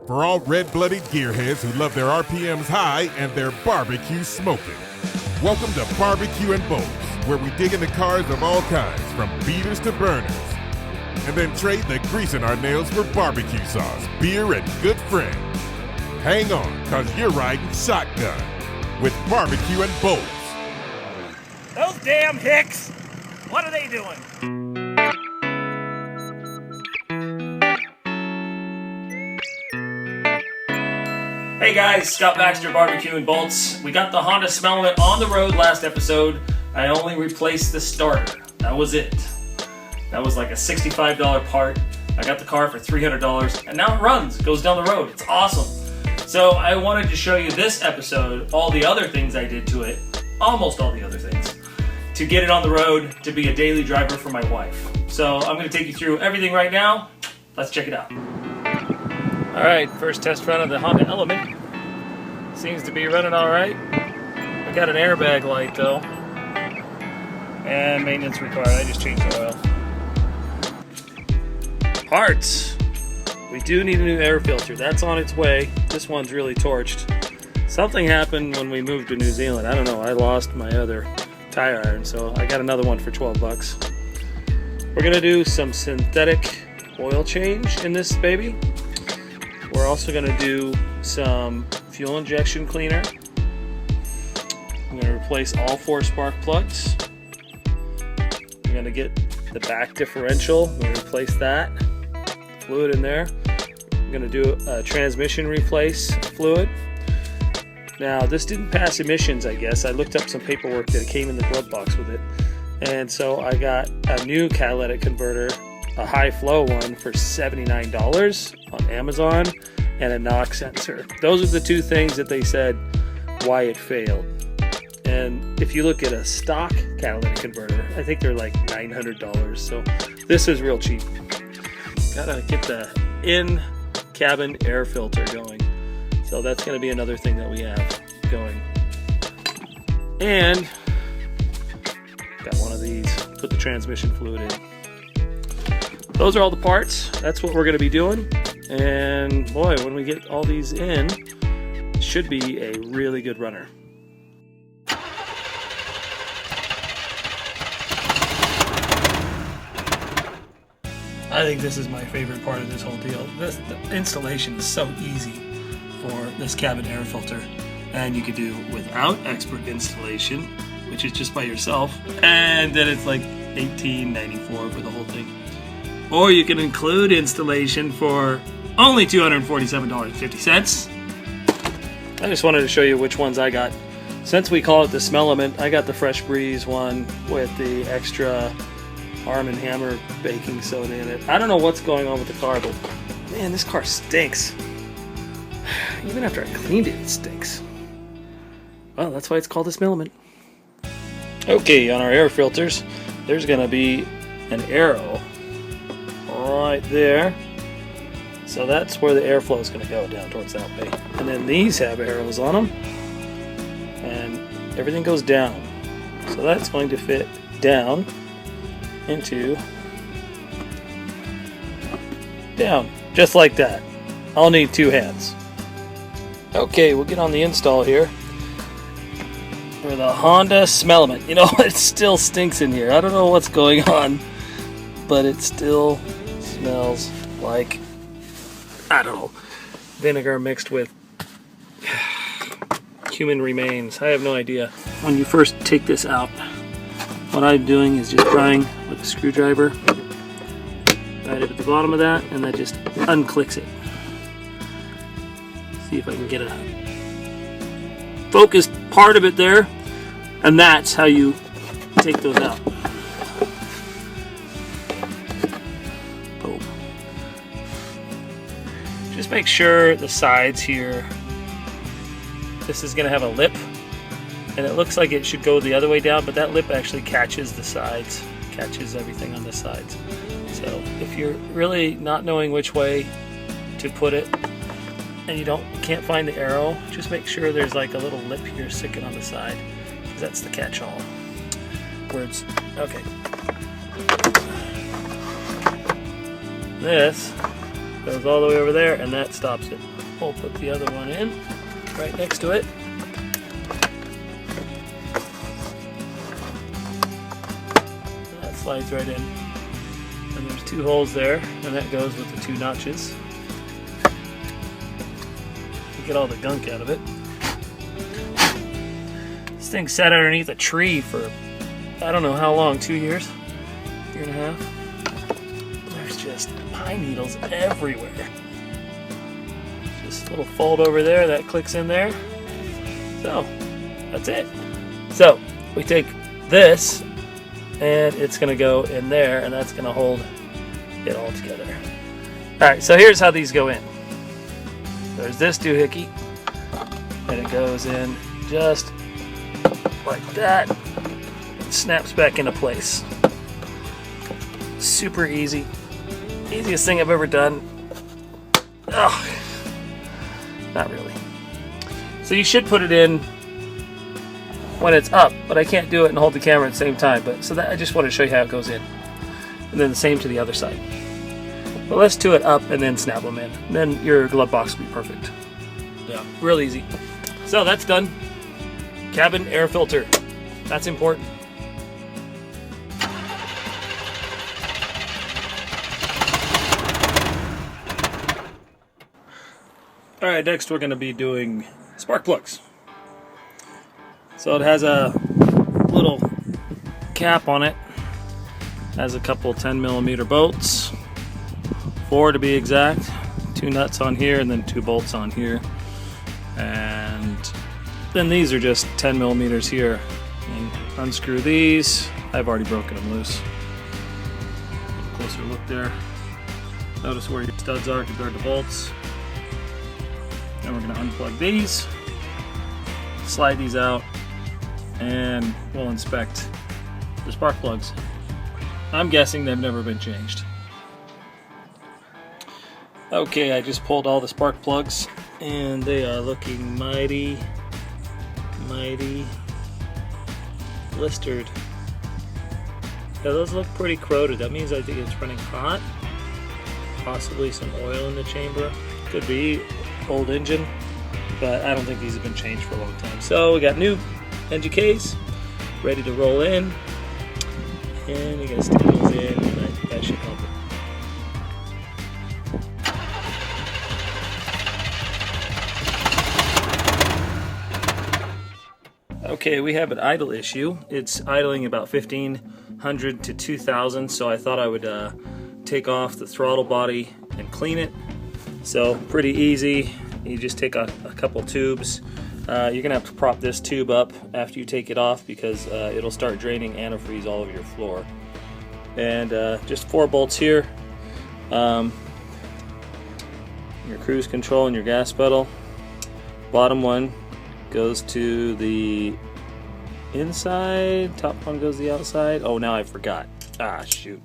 for all red-blooded gearheads who love their RPMs high and their barbecue smoking. Welcome to Barbecue and Bolts, where we dig into cars of all kinds, from beaters to burners, and then trade the grease in our nails for barbecue sauce, beer, and good friends. Hang on, cause you're riding shotgun with Barbecue and Bolts. Those damn hicks! What are they doing? Hey guys, Scott Baxter, Barbecue and Bolts. We got the Honda Element on the road last episode. I only replaced the starter. That was it. That was like a $65 part. I got the car for $300 and now it runs. It goes down the road. It's awesome. So I wanted to show you this episode, all the other things I did to it, almost all the other things, to get it on the road to be a daily driver for my wife. So I'm going to take you through everything right now. Let's check it out. Alright, first test run of the Honda Element. Seems to be running alright. I got an airbag light though. And maintenance required. I just changed the oil. Parts. We do need a new air filter. That's on its way. This one's really torched. Something happened when we moved to New Zealand. I don't know. I lost my other tire iron, so I got another one for 12 bucks. We're going to do some synthetic oil change in this baby. We're also going to do some fuel injection cleaner. I'm going to replace all 4 spark plugs. I'm going to get the back differential. I'm going to replace that. Fluid in there. I'm going to do a transmission replace fluid. Now, this didn't pass emissions, I guess. I looked up some paperwork that came in the glove box with it. And so I got a new catalytic converter, a high flow one for $79 on Amazon, and a NOx sensor. Those are the two things that they said why it failed. And if you look at a stock catalytic converter, I think they're like $900. So this is real cheap. Gotta get the in-cabin air filter going. So that's gonna be another thing that we have going. And got one of these, put the transmission fluid in. Those are all the parts. That's what we're going to be doing. And boy, when we get all these in, it should be a really good runner. I think this is my favorite part of this whole deal. The installation is so easy for this cabin air filter. And you could do without expert installation, which is just by yourself. And then it's like $18.94 for the whole thing. Or you can include installation for only $247.50. I just wanted to show you which ones I got. Since we call it the Smellement, I got the Fresh Breeze one with the extra Arm & Hammer baking soda in it. I don't know what's going on with the car, but man, this car stinks. Even after I cleaned it, it stinks. Well, that's why it's called the Smellement. Okay, on our air filters, there's going to be an arrow right there. So that's where the airflow is going to go, down towards that way. And then these have arrows on them. And everything goes down. So that's going to fit down into down. Just like that. I'll need 2 hands. Okay, we'll get on the install here. For the Honda Element. You know, it still stinks in here. I don't know what's going on. But it still smells like, I don't know, vinegar mixed with human remains. I have no idea. When you first take this out, what I'm doing is just prying with a screwdriver right up at the bottom of that, and that just unclicks it. See if I can get a focused part of it there, and that's how you take those out. Boom. Just make sure the sides here, this is going to have a lip, and it looks like it should go the other way down, but that lip actually catches the sides, catches everything on the sides. So if you're really not knowing which way to put it and you can't find the arrow, just make sure there's like a little lip here sticking on the side, because that's the catch-all. Words. Okay. This Goes all the way over there, and that stops it. We'll put the other one in right next to it. That slides right in. And there's 2 holes there, and that goes with the 2 notches. Get all the gunk out of it. This thing sat underneath a tree for I don't know how long, 2 years? Year and a half? There's just pine needles everywhere. Just a little fold over there that clicks in there. So, that's it. So, we take this and it's gonna go in there and that's gonna hold it all together. Alright, so here's how these go in. There's this doohickey and it goes in just like that. It snaps back into place. Super easy. Easiest thing I've ever done. Ugh. Not really. So you should put it in when it's up, but I can't do it and hold the camera at the same time. But so that I just want to show you how it goes in. And then the same to the other side. But let's do it up and then snap them in. And then your glove box will be perfect. Yeah, real easy. So that's done. Cabin air filter. That's important. Alright, next we're going to be doing spark plugs. So it has a little cap on it. Has a couple 10mm bolts. 4 to be exact. 2 nuts on here and then 2 bolts on here. And then these are just 10mm here. And unscrew these. I've already broken them loose. Closer look there. Notice where your studs are compared to bolts. Then we're going to unplug these, slide these out, and we'll inspect the spark plugs. I'm guessing they've never been changed. Okay, I just pulled all the spark plugs and they are looking mighty blistered. Yeah, those look pretty corroded. That means I think it's running hot. Possibly some oil in the chamber. Could be old engine, but I don't think these have been changed for a long time. So we got new engine case ready to roll in, and you gotta stick those in, and that should help it. Okay, we have an idle issue. It's idling about 1500 to 2000, so I thought I would take off the throttle body and clean it. So pretty easy. You just take a couple tubes. You're gonna have to prop this tube up after you take it off because it'll start draining antifreeze all over your floor. And just 4 bolts here. Your cruise control and your gas pedal. Bottom one goes to the inside. Top one goes to the outside. Oh, now I forgot. Ah, shoot.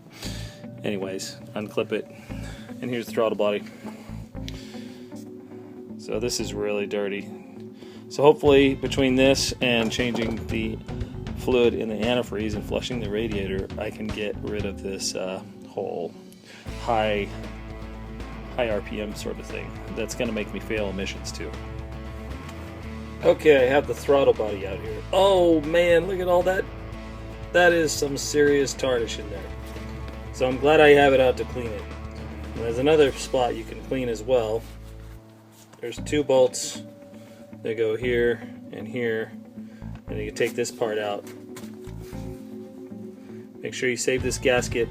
Anyways, unclip it. And here's the throttle body. So this is really dirty. So hopefully between this and changing the fluid in the antifreeze and flushing the radiator, I can get rid of this whole high RPM sort of thing. That's going to make me fail emissions too. Okay, I have the throttle body out here. Oh man, look at all that. That is some serious tarnish in there. So I'm glad I have it out to clean it. And there's another spot you can clean as well. There's 2 bolts that go here, and you can take this part out. Make sure you save this gasket,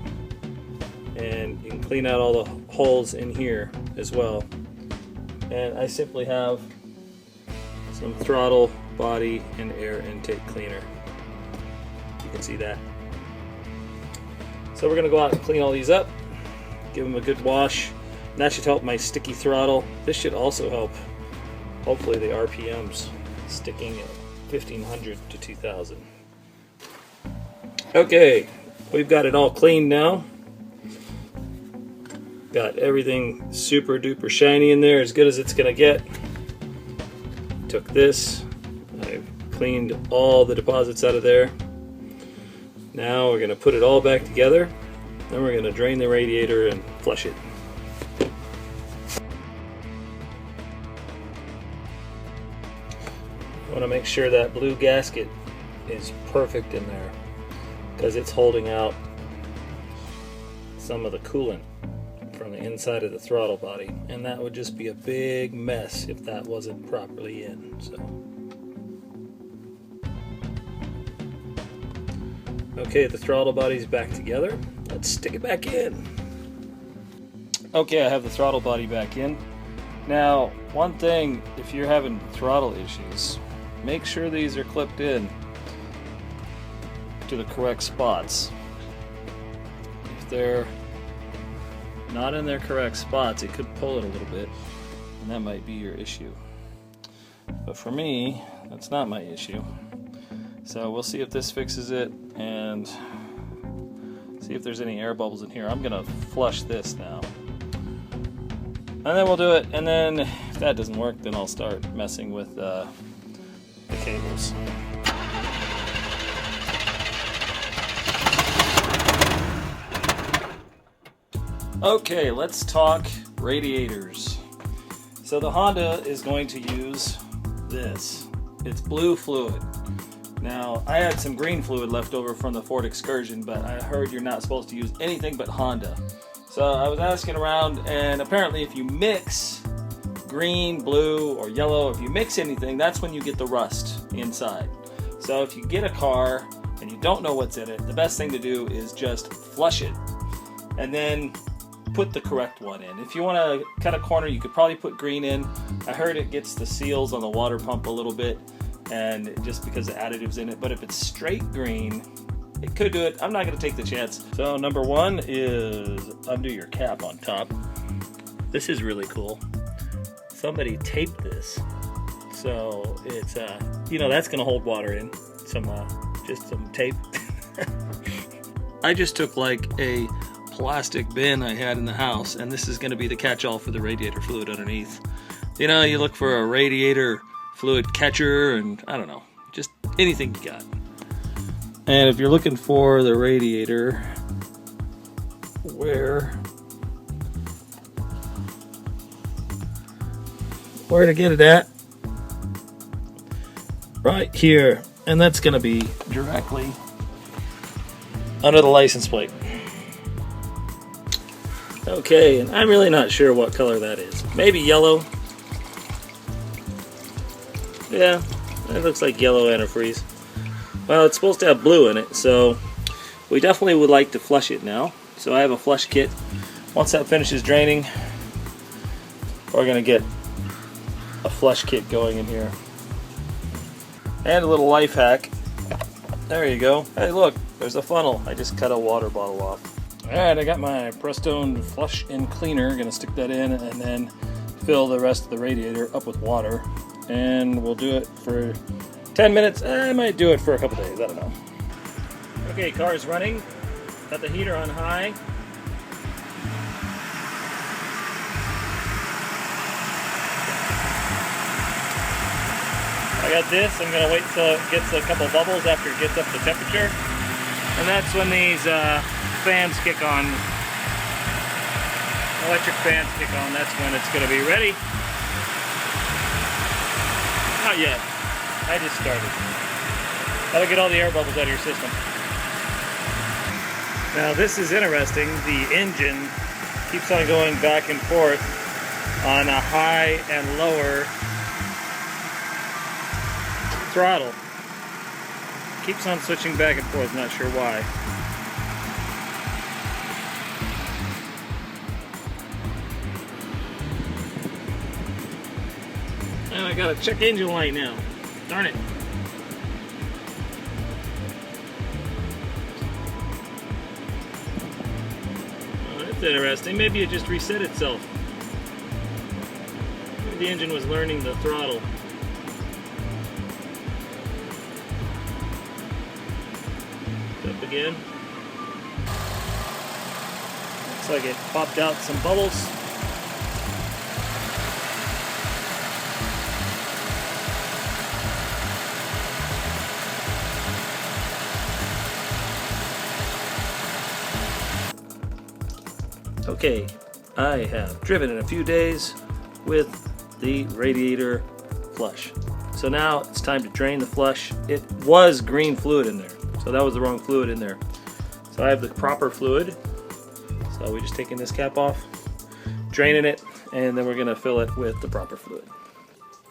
and you can clean out all the holes in here as well. And I simply have some throttle, body, and air intake cleaner. You can see that. So we're going to go out and clean all these up, give them a good wash. And that should help my sticky throttle. This should also help, hopefully, the RPMs sticking at 1500 to 2000. Okay, we've got it all cleaned now. Got everything super duper shiny in there, as good as it's gonna get. Took this, I've cleaned all the deposits out of there. Now we're gonna put it all back together. Then we're gonna drain the radiator and flush it. You want to make sure that blue gasket is perfect in there, because it's holding out some of the coolant from the inside of the throttle body, and that would just be a big mess if that wasn't properly in. So okay, the throttle body's back together. Let's stick it back in. Okay, I have the throttle body back in. Now, one thing, if you're having throttle issues, make sure these are clipped in to the correct spots. If they're not in their correct spots, it could pull it a little bit, and that might be your issue. But for me, that's not my issue. So we'll see if this fixes it and see if there's any air bubbles in here. I'm gonna flush this now, and then we'll do it. And then if that doesn't work, then I'll start messing with the cables. Okay, let's talk radiators. So the Honda is going to use this. It's blue fluid. Now, I had some green fluid left over from the Ford Excursion, but I heard you're not supposed to use anything but Honda. So I was asking around, and apparently if you mix green, blue, or yellow, if you mix anything, that's when you get the rust inside. So if you get a car and you don't know what's in it, the best thing to do is just flush it and then put the correct one in. If you want to cut a corner, you could probably put green in. I heard it gets the seals on the water pump a little bit, and just because the additive's in it. But if it's straight green, it could do it. I'm not going to take the chance. So number one is undo your cap on top. This is really cool. Somebody taped this, so it's you know, that's going to hold water in. Just some tape. I just took like a plastic bin I had in the house, and this is going to be the catch-all for the radiator fluid underneath. You know, you look for a radiator fluid catcher, and I don't know, just anything you got. And if you're looking for the radiator, where to get it at? Right here, and that's going to be directly under the license plate. Okay, and I'm really not sure what color that is. Maybe yellow. Yeah, it looks like yellow antifreeze. Well, it's supposed to have blue in it, so we definitely would like to flush it now. So I have a flush kit. Once that finishes draining, we're going to get a flush kit going in here. And a little life hack. There you go. Hey, look, there's a funnel. I just cut a water bottle off. Alright, I got my Prestone flush and cleaner. Gonna stick that in and then fill the rest of the radiator up with water. And we'll do it for 10 minutes. I might do it for a couple days, I don't know. Okay, car's running. Got the heater on high. I got this. I'm gonna wait till it gets a couple bubbles after it gets up to temperature. And that's when these fans kick on, electric fans kick on. That's when it's going to be ready. Not yet. I just started. That'll get all the air bubbles out of your system. Now this is interesting. The engine keeps on going back and forth on a high and lower throttle. Keeps on switching back and forth, not sure why. And I gotta check engine light now. Darn it. Oh, that's interesting. Maybe it just reset itself. Maybe the engine was learning the throttle. Up again. Looks like it popped out some bubbles. Okay, I have driven in a few days with the radiator flush. So now it's time to drain the flush. It was green fluid in there, so that was the wrong fluid in there. So I have the proper fluid. So we're just taking this cap off, draining it, and then we're gonna fill it with the proper fluid.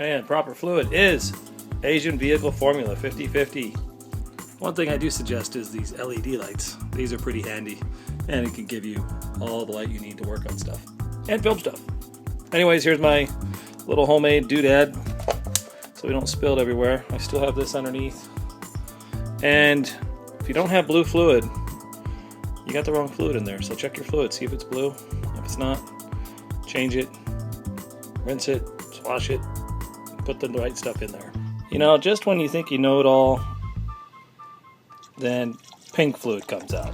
And proper fluid is Asian Vehicle Formula 50/50. One thing I do suggest is these LED lights. These are pretty handy, and it can give you all the light you need to work on stuff and film stuff. Anyways, here's my little homemade doodad, so we don't spill it everywhere. I still have this underneath. And if you don't have blue fluid, you got the wrong fluid in there. So check your fluid, see if it's blue. If it's not, change it, rinse it, wash it, put the right stuff in there. You know, just when you think you know it all, then pink fluid comes out.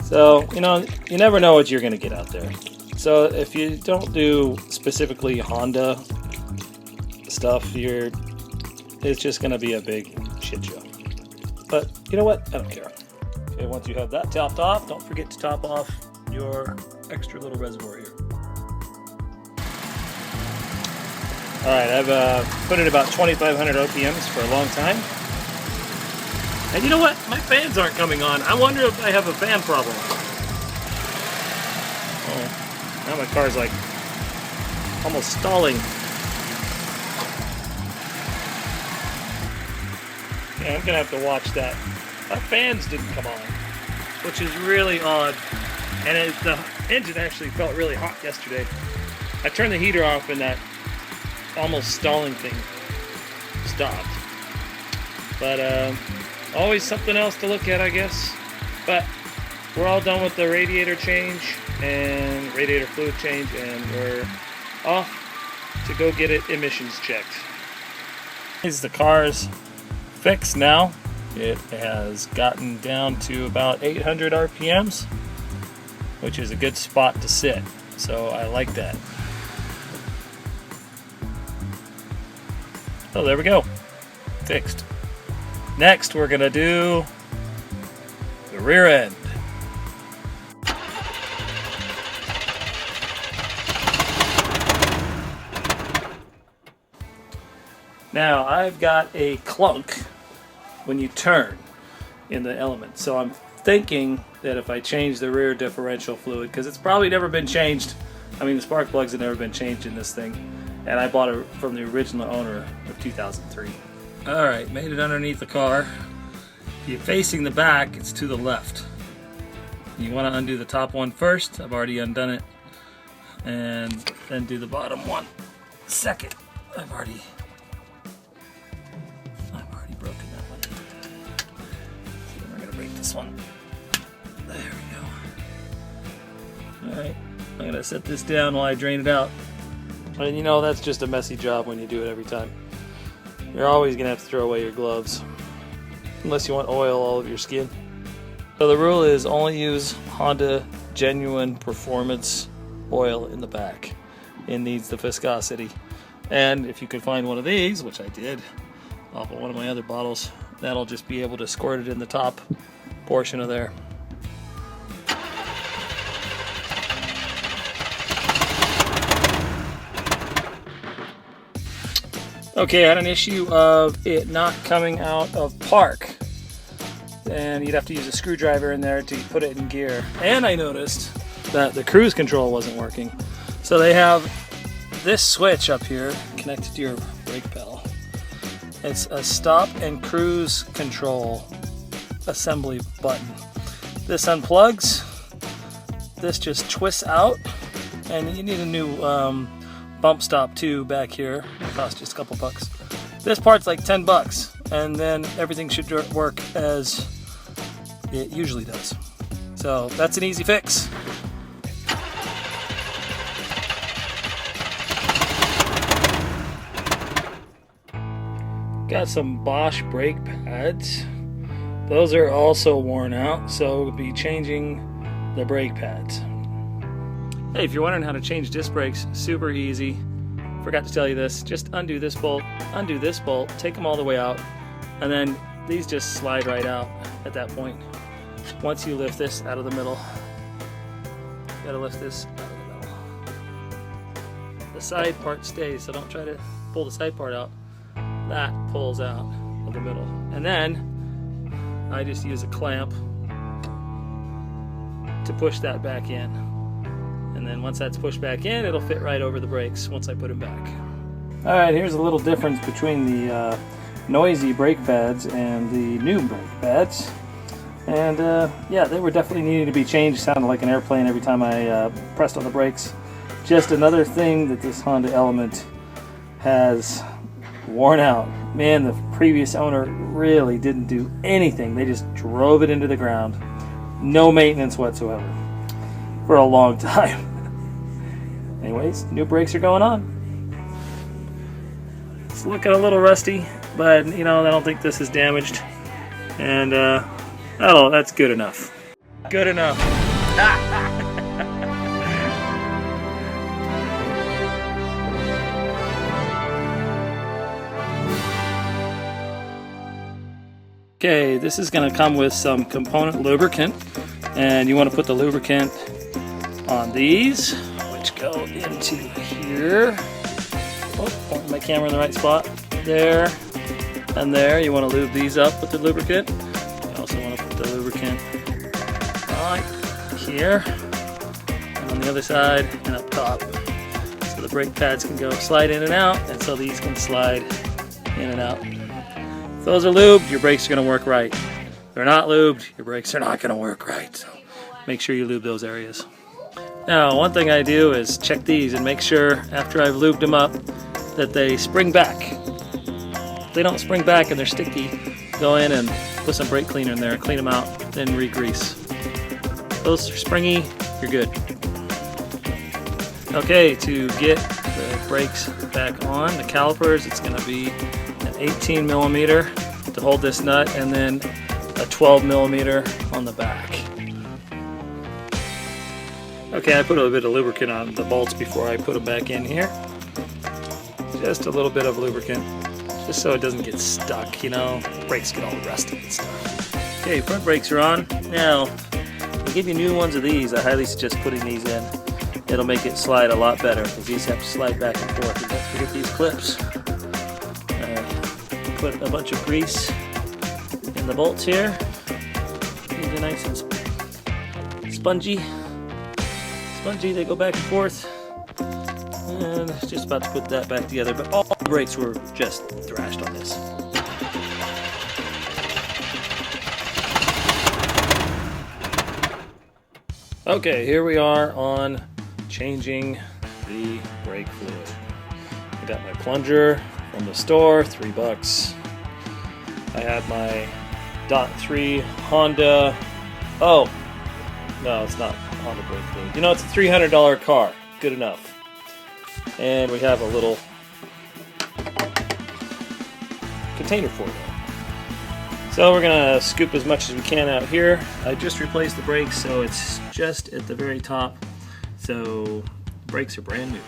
So, you know, you never know what you're going to get out there. So if you don't do specifically Honda stuff, it's just going to be a big shit show. But you know what? I don't care. Okay, once you have that topped off, don't forget to top off your extra little reservoir here. Alright, I've put it about 2,500 RPMs for a long time. And you know what? My fans aren't coming on. I wonder if I have a fan problem. Oh, now my car's like almost stalling. Yeah, I'm gonna have to watch that. My fans didn't come on, which is really odd. And the engine actually felt really hot yesterday. I turned the heater off and that almost stalling thing stopped. But always something else to look at, I guess. But we're all done with the radiator change and radiator fluid change, and we're off to go get it emissions checked. Is the car's fixed now. It has gotten down to about 800 RPMs, which is a good spot to sit. So I like that. Oh, there we go. Fixed. Next, we're gonna do the rear end. Now, I've got a clunk when you turn in the Element. So I'm thinking that if I change the rear differential fluid, because it's probably never been changed. I mean, the spark plugs have never been changed in this thing. And I bought it from the original owner of 2003. Alright, made it underneath the car. If you're facing the back, it's to the left. You want to undo the top one first. I've already undone it. And then do the bottom one second. I've already broken that one. So we're going to break this one. There we go. Alright, I'm going to set this down while I drain it out. And you know, that's just a messy job when you do it every time. You're always going to have to throw away your gloves. Unless you want oil all over your skin. So the rule is only use Honda Genuine Performance oil in the back. It needs the viscosity. And if you could find one of these, which I did, off of one of my other bottles, that'll just be able to squirt it in the top portion of there. Okay, I had an issue of it not coming out of park. And you'd have to use a screwdriver in there to put it in gear. And I noticed that the cruise control wasn't working. So they have this switch up here connected to your brake pedal. It's a stop and cruise control assembly button. This unplugs, this just twists out, and you need a new bump stop too back here. It costs just a couple bucks. This part's like 10 bucks, and then everything should work as it usually does. So that's an easy fix. Got some Bosch brake pads. Those are also worn out, so we'll be changing the brake pads. Hey, if you're wondering how to change disc brakes, super easy. Forgot to tell you this. Just undo this bolt, take them all the way out, and then these just slide right out at that point. Once you lift this out of the middle, you gotta lift this out of the middle. The side part stays, so don't try to pull the side part out, that pulls out of the middle. And then I just use a clamp to push that back in. And then once that's pushed back in, it'll fit right over the brakes once I put them back. Alright, here's a little difference between the noisy brake pads and the new brake pads. And yeah, they were definitely needing to be changed. Sounded like an airplane every time I pressed on the brakes. Just another thing that this Honda Element has worn out. Man, the previous owner really didn't do anything. They just drove it into the ground. No maintenance whatsoever for a long time. Anyways, new brakes are going on. It's looking a little rusty, but you know, I don't think this is damaged. And oh, that's good enough. Good enough. Okay, this is going to come with some component lubricant, and you want to put the lubricant on these, which go into here. Oh, pointing my camera in the right spot. There and there. You want to lube these up with the lubricant. You also want to put the lubricant right here, and on the other side, and up top. So the brake pads can go slide in and out, and so these can slide in and out. If those are lubed, your brakes are going to work right. If they're not lubed, your brakes are not going to work right. So make sure you lube those areas. Now, one thing I do is check these and make sure after I've lubed them up that they spring back. If they don't spring back and they're sticky, go in and put some brake cleaner in there, clean them out, then re-grease. If those are springy, you're good. Okay, to get the brakes back on, the calipers, it's going to be 18 millimeter to hold this nut, and then a 12 millimeter on the back. Okay, I put a little bit of lubricant on the bolts before I put them back in here. Just a little bit of lubricant, just so it doesn't get stuck, you know, brakes get all rusty and stuff. Okay, front brakes are on. Now, to give you new ones of these, I highly suggest putting these in. It'll make it slide a lot better, because these have to slide back and forth. You don't forget these clips. Put a bunch of grease in the bolts here. These are nice and spongy. They go back and forth. And just about to put that back together, but all the brakes were just thrashed on this. Okay, here we are on changing the brake fluid. I got my plunger from the store, $3. I have my .3 Honda. Oh, no, it's not Honda brake fluid. You know, it's a $300 car. Good enough. And we have a little container for it. So we're gonna scoop as much as we can out here. I just replaced the brakes, so it's just at the very top. So the brakes are brand new.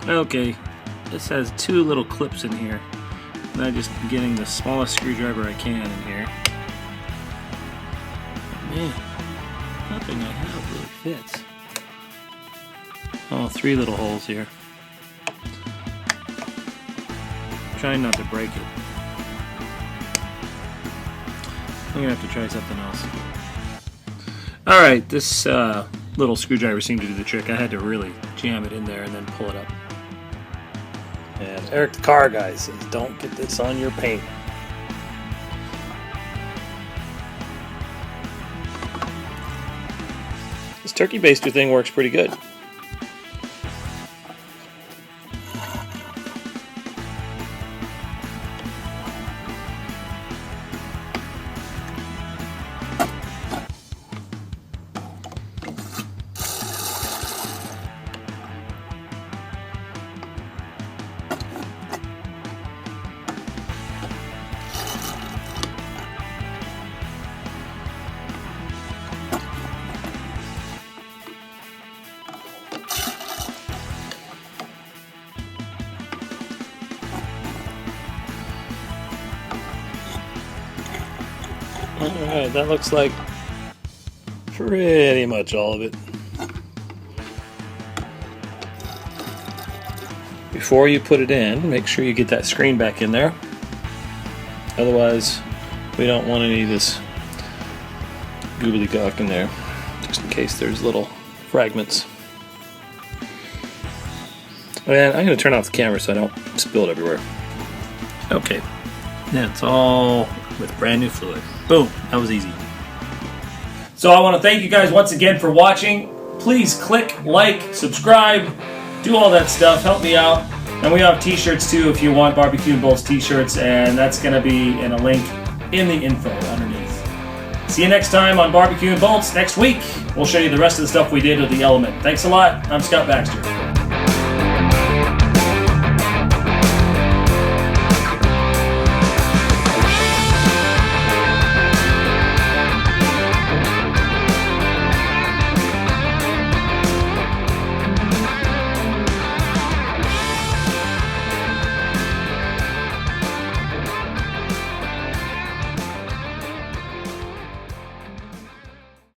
Okay, this has two little clips in here, and I'm just getting the smallest screwdriver I can in here. Man, nothing I have really fits. Oh, three little holes here. Trying not to break it. I'm gonna have to try something else. Alright, this little screwdriver seemed to do the trick. I had to really jam it in there and then pull it up. And Eric the car guy says, don't get this on your paint. This turkey baster thing works pretty good. Alright, that looks like pretty much all of it. before you put it in, make sure you get that screen back in there. Otherwise, we don't want any of this gobbledygook in there, just in case there's little fragments. And I'm going to turn off the camera so I don't spill it everywhere. Okay, that's all with brand new fluid. Boom, that was easy. So I want to thank you guys once again for watching. Please click, like, subscribe, do all that stuff, help me out. And we have t-shirts too if you want Barbecue and Bolts t-shirts, and that's going to be in a link in the info underneath. See you next time on Barbecue and Bolts. Next week, we'll show you the rest of the stuff we did with the Element. Thanks a lot. I'm Scott Baxter.